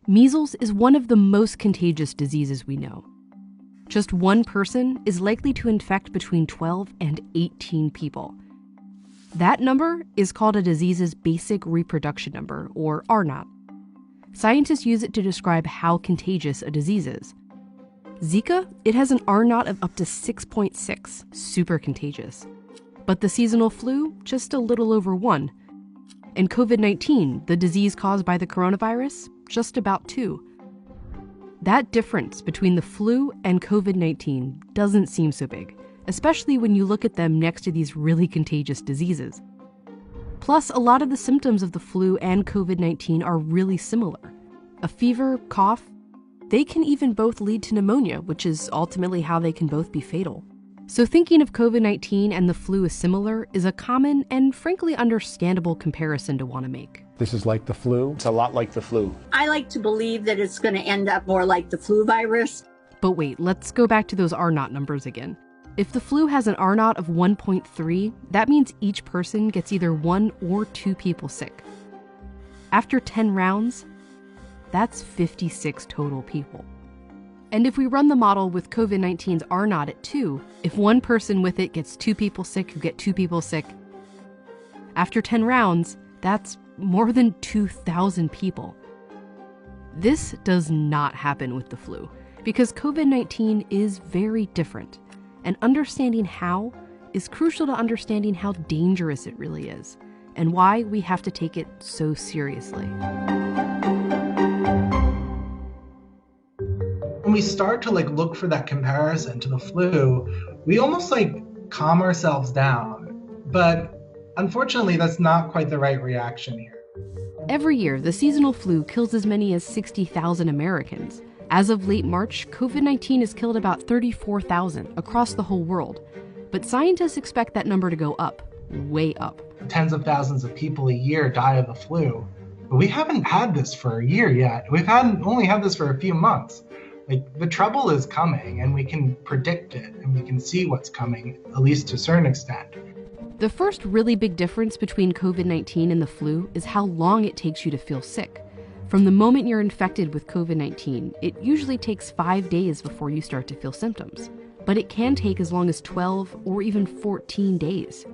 Measles is one of the most contagious diseases we know. Just one person is likely to infect between 12 and 18 people. That number is called a disease's basic reproduction number, or R0. Scientists use it to describe how contagious a disease is. Zika, it has an R0 of up to 6.6, super contagious. But the seasonal flu, just a little over 1. And COVID-19, the disease caused by the coronavirus, just about 2. That difference between the flu and COVID-19 doesn't seem so big, especially when you look at them next to these really contagious diseases. Plus, a lot of the symptoms of the flu and COVID-19 are really similar. A fever, cough, they can even both lead to pneumonia, which is ultimately how they can both be fatal. So thinking of COVID-19 and the flu as similar is a common and frankly understandable comparison to want to make. This is like the flu? It's a lot like the flu. I like to believe that it's going to end up more like the flu virus. But wait, let's go back to those R0 numbers again. If the flu has an R0 of 1.3, that means each person gets either 1 or 2 people sick. After 10 rounds, that's 56 total people. And if we run the model with COVID-19's R0 at 2, if one person with it gets 2 people sick who get 2 people sick, after 10 rounds, that's more than 2,000 people. This does not happen with the flu, because COVID-19 is very different, and understanding how is crucial to understanding how dangerous it really is, and why we have to take it so seriously. When we start to look for that comparison to the flu, we almost calm ourselves down. But unfortunately, that's not quite the right reaction here. Every year, the seasonal flu kills as many as 60,000 Americans. As of late March, COVID-19 has killed about 34,000 across the whole world. But scientists expect that number to go up, way up. Tens of thousands of people a year die of the flu. But we haven't had this for a year yet. We've only had this for a few months. The trouble is coming, and we can predict it, and we can see what's coming, at least to a certain extent. The first really big difference between COVID-19 and the flu is how long it takes you to feel sick. From the moment you're infected with COVID-19, it usually takes 5 days before you start to feel symptoms. But it can take as long as 12 or even 14 days.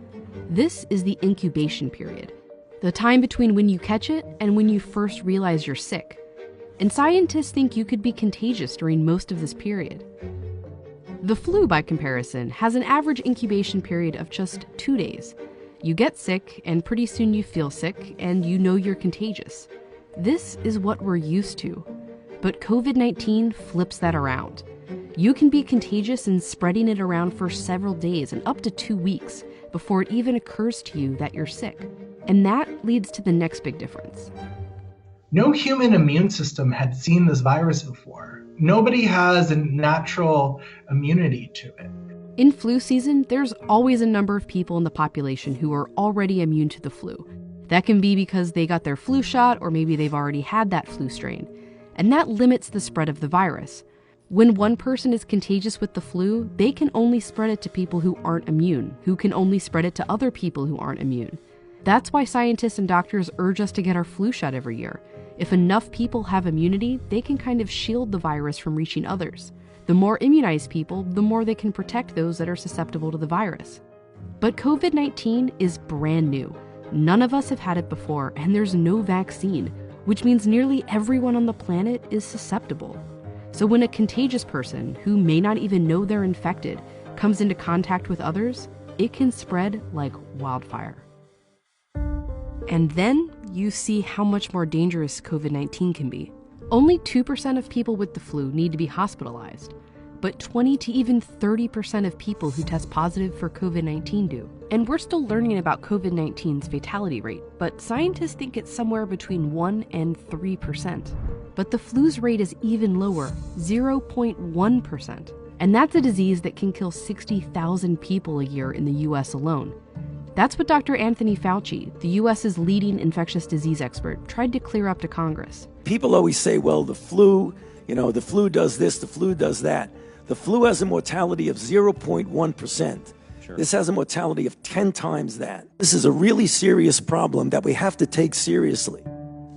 This is the incubation period, the time between when you catch it and when you first realize you're sick. And scientists think you could be contagious during most of this period. The flu, by comparison, has an average incubation period of just 2 days. You get sick, and pretty soon you feel sick, and you know you're contagious. This is what we're used to. But COVID-19 flips that around. You can be contagious and spreading it around for several days and up to 2 weeks before it even occurs to you that you're sick. And that leads to the next big difference. No human immune system had seen this virus before. Nobody has a natural immunity to it. In flu season, there's always a number of people in the population who are already immune to the flu. That can be because they got their flu shot, or maybe they've already had that flu strain. And that limits the spread of the virus. When one person is contagious with the flu, they can only spread it to people who aren't immune, who can only spread it to other people who aren't immune. That's why scientists and doctors urge us to get our flu shot every year. If enough people have immunity, they can kind of shield the virus from reaching others. The more immunized people, the more they can protect those that are susceptible to the virus. But COVID-19 is brand new. None of us have had it before, and there's no vaccine, which means nearly everyone on the planet is susceptible. So when a contagious person, who may not even know they're infected, comes into contact with others, it can spread like wildfire. And then you see how much more dangerous COVID-19 can be. Only 2% of people with the flu need to be hospitalized, but 20 to even 30% of people who test positive for COVID-19 do. And we're still learning about COVID-19's fatality rate, but scientists think it's somewhere between 1 and 3%. But the flu's rate is even lower, 0.1%. And that's a disease that can kill 60,000 people a year in the US alone. That's what Dr. Anthony Fauci, the US's leading infectious disease expert, tried to clear up to Congress. People always say, well, the flu does this, the flu does that. The flu has a mortality of 0.1%. Sure. This has a mortality of 10 times that. This is a really serious problem that we have to take seriously.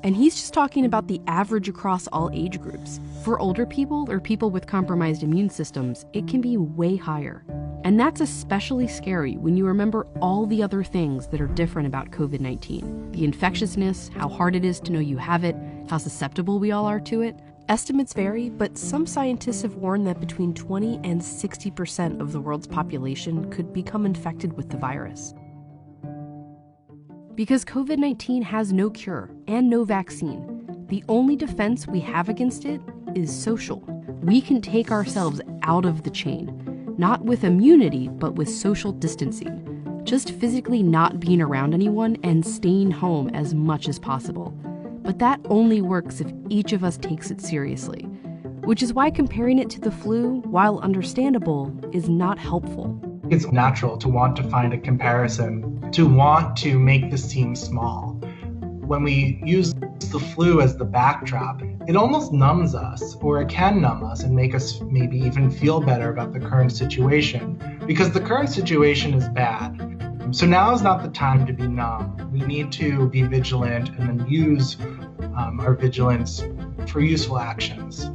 And he's just talking about the average across all age groups. For older people or people with compromised immune systems, it can be way higher. And that's especially scary when you remember all the other things that are different about COVID-19. The infectiousness, how hard it is to know you have it, how susceptible we all are to it. Estimates vary, but some scientists have warned that between 20 and 60% of the world's population could become infected with the virus. Because COVID-19 has no cure and no vaccine, the only defense we have against it is social. We can take ourselves out of the chain, not with immunity, but with social distancing. Just physically not being around anyone and staying home as much as possible. But that only works if each of us takes it seriously, which is why comparing it to the flu, while understandable, is not helpful. It's natural to want to find a comparison, to want to make this seem small. When we use the flu as the backdrop, it almost numbs us, or it can numb us and make us maybe even feel better about the current situation, because the current situation is bad. So now is not the time to be numb. We need to be vigilant and then use our vigilance for useful actions.